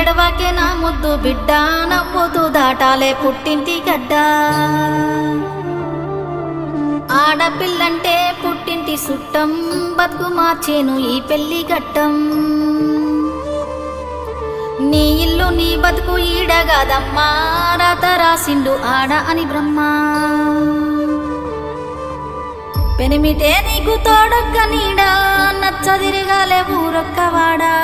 ఎడవాకే నా ముద్దు బిడ్డ నవ్వుతూ దాటాలే పుట్టింటి గడ్డ ఆడపిల్లంటే పుట్టింటి సుట్టం బతుకు మార్చేను ఈ పెళ్లి ఘట్టం నీ ఇల్లు నీ బతుకు ఈడగాదమ్మా రాత రాసిండు ఆడ అని బ్రహ్మ పెనిమిటే నీకు తోడొక్క నీడా నచ్చదిరగాలే ఊరొక్కవాడా